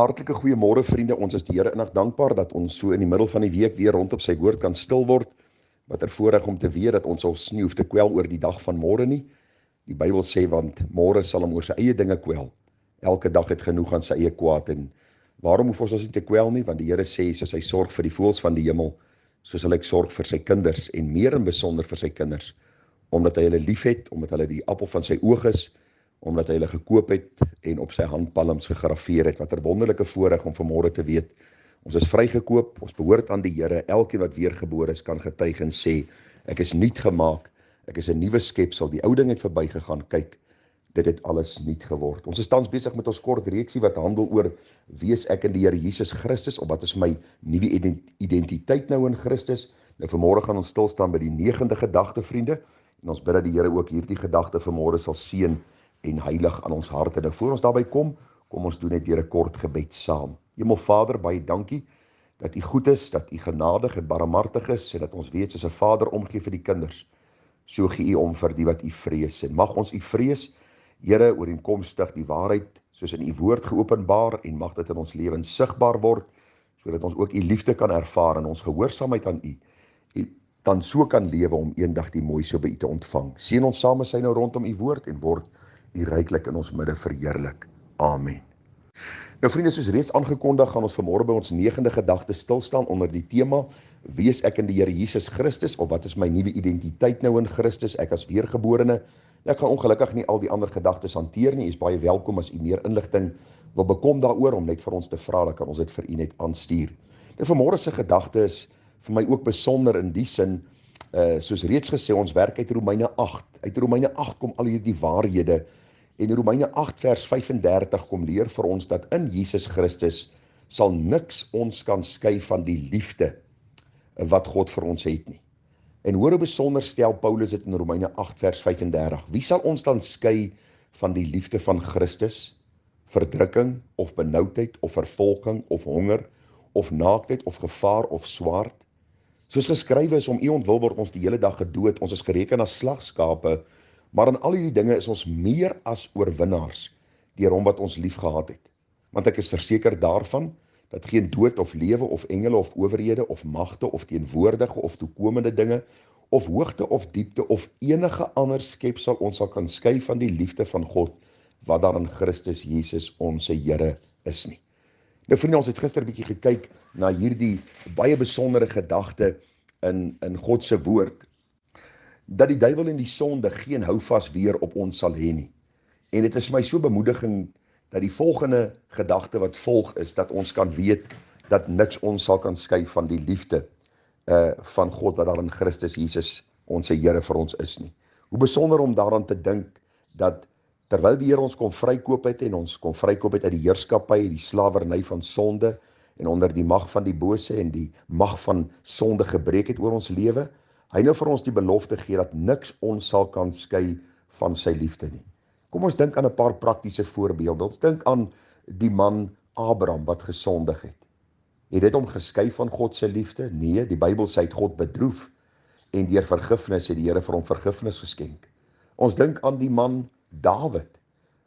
Hartlike goeiemôre vriende, ons is die Here innig dankbaar dat ons so in die middel van die week weer rondom sy woord kan stil word. Wat 'n voorreg om te weet dat ons ons nie hoef te kwel oor die dag van môre nie. Die Bybel sê, want môre sal hom oor sy eie dinge kwel. Elke dag het genoeg aan sy eie kwaad en waarom hoef ons nie te kwel nie? Want die Here sê, soos hy sorg vir die voëls van die hemel, so sal hy sorg vir sy kinders en meer in besonder vir sy kinders, omdat hy hulle liefhet, omdat hulle die appel van sy oog is, omdat hy hulle gekoop het en op sy handpalms gegrafeer het. Wat 'n wonderlike voorreg om vanmôre te weet. Ons is vrygekoop, ons behoort aan die Here. Elkeen wat weergebore is kan getuig en sê, ek is nuut gemaak, ek is 'n nuwe skepsel, die ou ding het verbygegaan, kyk, dit het alles nuut geword. Ons is tans besig met ons kort reeksie wat handel oor wie is ek in die Here Jesus Christus, of wat is my nuwe identiteit nou in Christus. Nou vanmôre gaan ons stil staan by die 9de gedagte, vriende, en ons bid dat die Here ook hierdie gedagte vanmôre sal seën en heilig aan ons harte. Nou voor ons daarby kom ons doen net weer 'n kort gebed saam. Hemelvader, baie dankie dat U goed is, dat U genadig en barmhartig is, en dat ons weet soos 'n vader omgee vir die kinders, so gee U om vir die wat U vrees. En mag ons U vrees, Here, ooreenkomstig die waarheid soos in U woord geopenbaar, en mag dit in ons lewens sigbaar word, sodat ons ook U liefde kan ervaar en ons gehoorsaamheid aan U dan so kan lewe om eendag die mooiste by U te ontvang. Seën ons saam is hy nou rondom U woord en word U ryklik in ons midde verheerlik. Amen. Nou vriende, soos reeds aangekondig, gaan ons vanmôre by ons 9de gedagte stil staan onder die tema, wie is ek in die Here Jesus Christus, of wat is my nuwe identiteit nou in Christus, ek as weergeborene. Ek gaan ongelukkig nie al die ander gedagtes hanteer nie. U is baie welkom as U meer inligting wil bekom daaroor, om net vir ons te vra, dan kan ons dit vir U net aanstuur. Nou vanmôre se gedagte is vir my ook besonder in die sin, soos reeds gesê, ons werk uit Romeine 8. Uit Romeine 8 kom al hierdie waarhede, en Romeine 8 vers 35 kom leer vir ons dat in Jesus Christus sal niks ons kan skei van die liefde wat God vir ons het nie. En hoor hoe besonder stel Paulus dit in Romeine 8 vers 35. Wie sal ons dan skei van die liefde van Christus? Verdrukking of benoudheid of vervolging of honger of naaktheid of gevaar of swaard? Soos geskrywe is, om U ontwil word ons die hele dag gedood, ons is gereken as slagskape, maar in al hierdie dinge is ons meer as oorwinnaars deur hom wat ons lief gehad het. Want ek is verseker daarvan, dat geen dood of lewe of engele of owerhede of magte of teenwoordige of toekomende dinge, of hoogte of diepte of enige ander skepsel ons sal kan skei van die liefde van God, wat daar in Christus Jesus onze Here is nie. Nou vriende, ons het gister 'n bietjie gekyk na hierdie baie besondere gedagte in God se woord, dat die duiwel en die sonde geen houvas weer op ons sal hê nie. En dit is vir my so bemoediging dat die volgende gedagte wat volg is, dat ons kan weet dat niks ons sal kan skei van die liefde van God wat daar in Christus Jesus onze Here vir ons is nie. Hoe besonder om daaraan te dink dat terwyl die Here ons kon vrykoop het, en ons kon vrykoop het uit die heerskappy, die slawerny van sonde, en onder die mag van die bose en die mag van sonde gebreek het oor ons lewe, hy nou vir ons die belofte gee dat niks ons sal kan skei van sy liefde nie. Kom ons dink aan 'n paar praktiese voorbeelde. Ons dink aan die man Abraham wat gesondig het. Het dit hom geskei van God se liefde? Nee, die Bybel sê hy het God bedroef, en deur vergifnis het die Here vir hom vergifnis geskenk. Ons dink aan die man Dawid.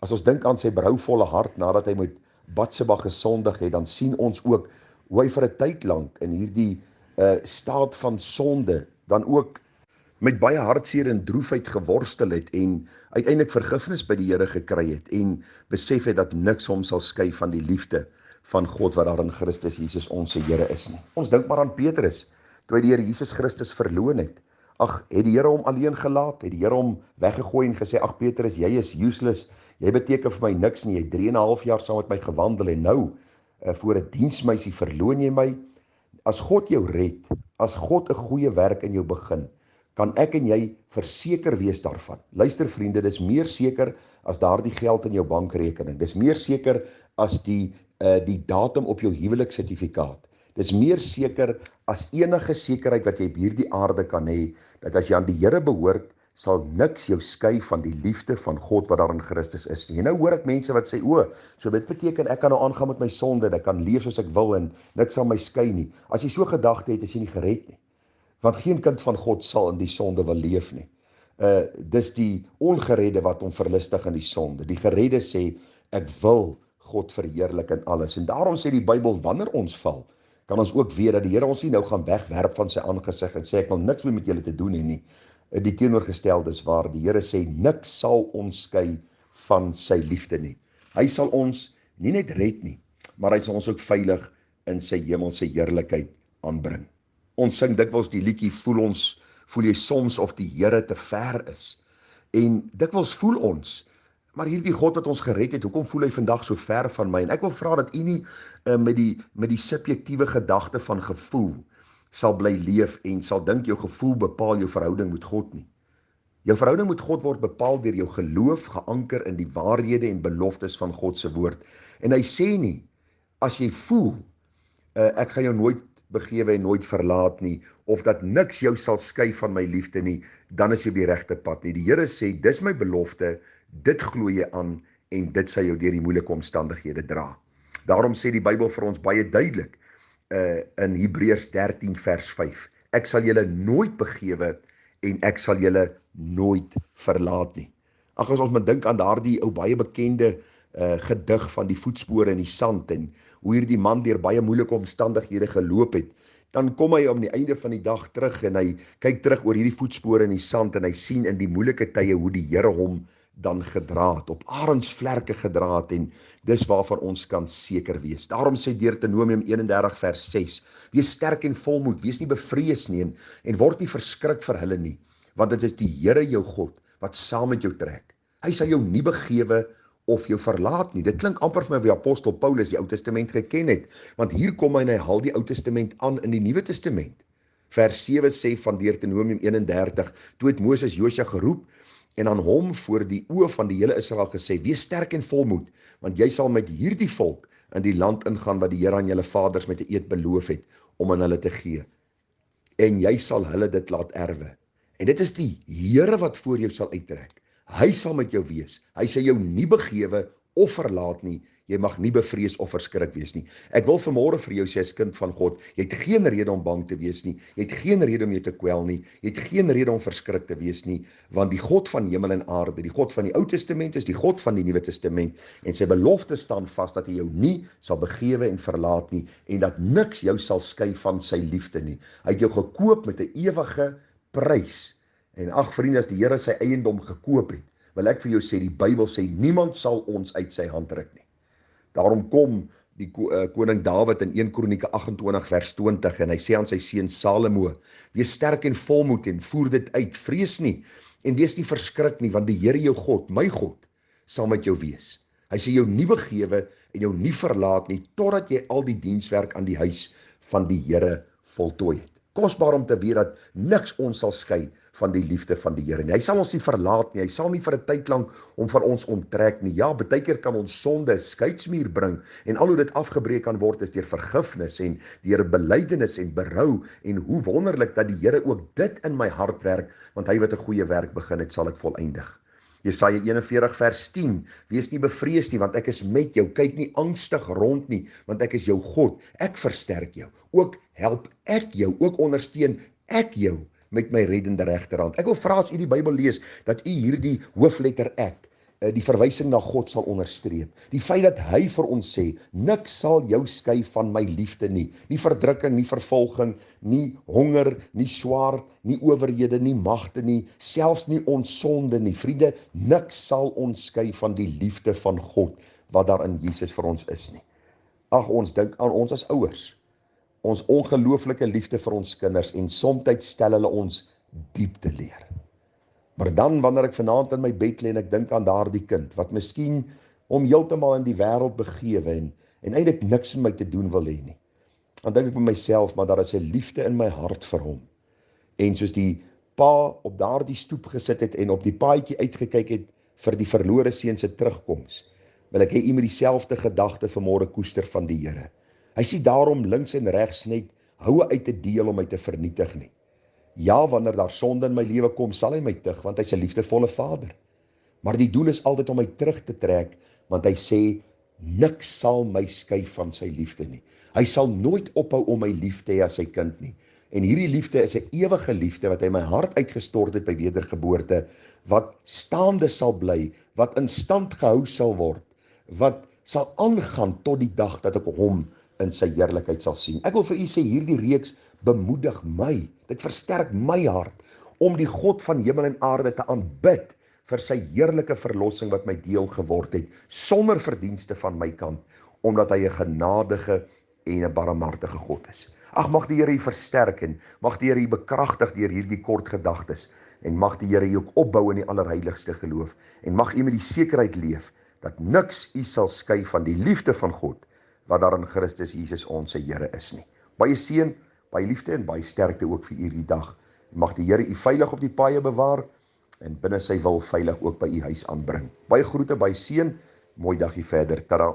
As ons dink aan sy brouvolle hart nadat hy met Batseba gesondig het, dan sien ons ook hoe hy vir 'n tyd lank in hierdie staat van sonde dan ook met baie hartseer en droefheid geworstel het, en uiteindelik vergifnis by die Here gekry het, en besef het dat niks hom sal skei van die liefde van God wat daar in Christus Jesus onze Here is nie. Ons dink maar aan Petrus, toe hy die Here Jesus Christus verloon het. Ag, het die Here hom alleen gelaat? Het die Here hom weggegooi en gesê, ag Petrus, jy is useless, jy beteken vir my niks nie, jy het 3,5 jaar saam met my gewandel, en nou, voor 'n diensmeisie verloon jy my? As God jou red, as God 'n goeie werk in jou begin, kan ek en jy verseker wees daarvan. Luister vriende, dis meer seker as daardie geld in jou bankrekening. Dis meer seker as die datum op jou huweliksertifikaat. Dis meer seker as enige sekerheid wat jy op hierdie aarde kan hê, dat as jy aan die Here behoort, sal niks jou skei van die liefde van God wat daar in Christus is nie. En nou hoor ek mense wat sê, so dit beteken ek kan nou aangaan met my sonde, ek kan leef soos ek wil en niks sal my skei nie. As jy so gedagte het, is jy nie gered nie. Want geen kind van God sal in die sonde wil leef nie. Dis die ongeredde wat hom verlustig in die sonde. Die geredde sê, ek wil God verheerlik in alles. En daarom sê die Bybel, wanneer ons val, kan ons ook weet dat die Here ons nie nou gaan wegwerp van sy aangesig en sê, ek wil niks meer met julle te doen hê nie. Die teenoorgestelde is waar. Die Here sê, niks sal ons skei van sy liefde nie. Hy sal ons nie net red nie, maar hy sal ons ook veilig in sy hemelse heerlikheid aanbring. Ons sing dikwels die liedjie, voel jy soms of die Here te ver is. En dikwels voel ons, maar hierdie God wat ons gered het, hoekom voel hy vandag so ver van my? En ek wil vra dat u nie met die subjektiewe gedagte van gevoel sal bly leef en sal dink jou gevoel bepaal jou verhouding met God nie. Jou verhouding met God word bepaal deur jou geloof, geanker in die waarhede en beloftes van God se woord. En hy sê nie, as jy voel, ek gaan jou nooit begewe en nooit verlaat nie, of dat niks jou sal skei van my liefde nie, dan is jy op die regte pad nie. Die Here sê, dis my belofte, dit glo jy aan, en dit sal jou deur die moeilike omstandighede dra. Daarom sê die Bybel vir ons baie duidelik, in Hebreërs 13 vers 5, ek sal julle nooit begewe, en ek sal julle nooit verlaat nie. Ag, as ons moet dink aan daardie ou baie bekende gedig van die voetspore in die sand, en hoe hierdie man deur baie moeilike omstandighede geloop het, dan kom hy om die einde van die dag terug, en hy kyk terug oor hierdie voetspore in die sand, en hy sien in die moeilike tye hoe die Here hom dan gedra het, op arendsvlerke gedra het, en dis waarvan ons kan seker wees. Daarom sê Deuteronomium 31 vers 6, wees sterk en volmoed, wees nie bevrees nie, en word nie verskrik vir hulle nie, want dit is die Here jou God, wat saam met jou trek. Hy sal jou nie begewe of jou verlaat nie. Dit klink amper vir my wie apostel Paulus die Ou Testament geken het, want hier kom hy en hy haal die Ou Testament aan in die Nuwe Testament. Vers 7 sê van Deuteronomium 31, toe het Moses Josua geroep, en aan hom voor die oë van die hele Israel gesê, wees sterk en volmoed, want jy sal met hierdie volk in die land ingaan wat die Here aan julle vaders met 'n eed beloof het, om aan hulle te gee. En jy sal hulle dit laat erwe. En dit is die Here wat voor jou sal uittrek. Hy sal met jou wees. Hy sal jou nie begewe of verlaat nie. Jy mag nie bevrees of verskrik wees nie. Ek wil vanmôre vir jou sê as kind van God, jy het geen rede om bang te wees nie. Jy het geen rede om jou te kwel nie. Jy het geen rede om verskrik te wees nie, want die God van hemel en aarde, die God van die Ou Testament is die God van die Nuwe Testament, en sy belofte staan vas dat hy jou nie sal begewe en verlaat nie, en dat niks jou sal skei van sy liefde nie. Hy het jou gekoop met 'n ewige prys. En ag vriende, as die Here sy eiendom gekoop het, wil ek vir jou sê, die Bybel sê, niemand sal ons uit sy hand ruk nie. Daarom kom die koning Dawid in 1 Kronieke 28 vers 20, en hy sê aan sy seun Salomo, wees sterk en volmoed en voer dit uit, vrees nie en wees nie verskrik nie, want die Here jou God, my God, sal met jou wees. Hy sê jou nie begewe en jou nie verlaat nie, totdat jy al die dienswerk aan die huis van die Here voltooi het. Kosbaar om te weet dat niks ons sal skei van die liefde van die Here nie. Hy sal ons nie verlaat nie, hy sal nie vir 'n tyd lank hom van ons onttrek nie. Ja, baie keer kan ons sonde 'n skeidsmuur bring, en al hoe dit afgebreek kan word is deur vergifnis en deur belydenis en berou, en hoe wonderlik dat die Here ook dit in my hart werk, want hy wat 'n goeie werk begin het, sal ek volëindig. Jesaja 41 vers 10, wees nie bevrees nie, want ek is met jou, kyk nie angstig rond nie, want ek is jou God, ek versterk jou, ook help ek jou, ook ondersteun ek jou met my reddende regterhand. Ek wil vra as u die Bybel lees, dat u hierdie hoofletter ek, die verwysing na God sal onderstreep. Die feit dat hy vir ons sê, niks sal jou skei van my liefde nie. Nie verdrukking, nie vervolging, nie honger, nie swaard, nie owerhede, nie magte nie, selfs nie ons sonde nie. Vriende, niks sal ons skei van die liefde van God, wat daar in Jesus vir ons is nie. Ag, ons dink aan ons as ouers, ons ongelooflike liefde vir ons kinders, en soms stel hulle ons diep te leer. Maar dan, wanneer ek vanaand in my bed lê en ek dink aan daardie kind, wat miskien hom heeltemal in die wêreld begewe en eintlik niks met my te doen wil hê nie, dan dink ek by myself, maar daar is 'n liefde in my hart vir hom. En soos die pa op daardie stoep gesit het en op die paadjie uitgekyk het vir die verlore seun se terugkoms, wil ek hê u met dieselfde gedagte vanmôre koester van die Here. Hy sê daarom links en regs net houe uit te deel om my te vernietig nie. Ja, wanneer daar sonde in my lewe kom, sal hy my tug, want hy's 'n liefdevolle Vader. Maar die doel is altyd om my terug te trek, want hy sê, niks sal my skei van sy liefde nie. Hy sal nooit ophou om my lief te hê as sy kind nie. En hierdie liefde is 'n ewige liefde, wat hy my hart uitgestort het by wedergeboorte, wat staande sal bly, wat in stand gehou sal word, wat sal aangaan tot die dag dat ek hom in sy heerlikheid sal sien. Ek wil vir u sê, hierdie reeks bemoedig my, dit versterk my hart, om die God van hemel en aarde te aanbid, vir sy heerlike verlossing wat my deel geword het, sonder verdienste van my kant, omdat hy 'n genadige en 'n barmhartige God is. Ag, mag die Here u versterk en mag die Here u bekragtig deur hierdie kort gedagtes, en mag die Here u ook opbou in die allerheiligste geloof, en mag u met die sekerheid leef, dat niks u sal skei van die liefde van God, wat daar in Christus Jesus ons se Here is nie. Baie seën, baie liefde en baie sterkte ook vir u die dag. Mag die Here u veilig op die paaie bewaar, en binne sy wil veilig ook by u huis aanbring. Baie groete, baie seën, mooi dagie verder. Tada!